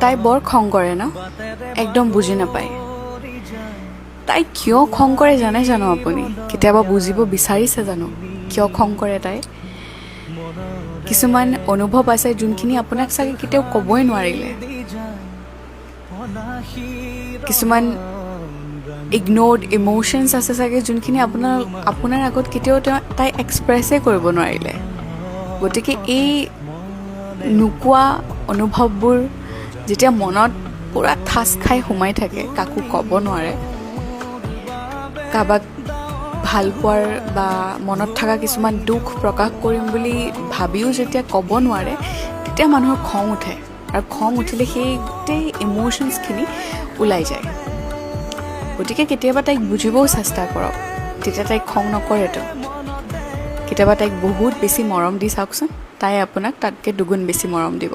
তাই বৰ খং কৰে ন, একদম বুজি নাপায়। তাই কিয় খং কৰে জানো আপুনি? কেতিয়াবা বুজিব বিচাৰিছে জানো কিয় খং কৰে তাই? কিছুমান অনুভৱ আছে যোনখিনি আপোনাক চাগে কেতিয়াও ক'বই নোৱাৰিলে। কিছুমান ইগন'ৰ্ড ইম'শ্যনছ আছে চাগে যোনখিনি আপোনাৰ আগত কেতিয়াও তাই এক্সপ্ৰেছেই কৰিব নোৱাৰিলে। গতিকে এই নোকোৱা অনুভৱবোৰ যেতিয়া মনত পূৰা ঠাচ খাই সোমাই থাকে, কাকো ক'ব নোৱাৰে, কাৰোবাক ভাল পোৱাৰ বা মনত থকা কিছুমান দুখ প্ৰকাশ কৰিম বুলি ভাবিও যেতিয়া ক'ব নোৱাৰে, তেতিয়া মানুহৰ খং উঠে। আৰু খং উঠিলে সেই গোটেই ইম'শ্যনছখিনি ওলাই যায়। গতিকে কেতিয়াবা তাইক বুজিবও চেষ্টা কৰক, তেতিয়া তাইক খং নকৰেতো। কেতিয়াবা তাইক বহুত বেছি মৰম দি চাওকচোন, তাই আপোনাক তাতকৈ দুগুণ বেছি মৰম দিব।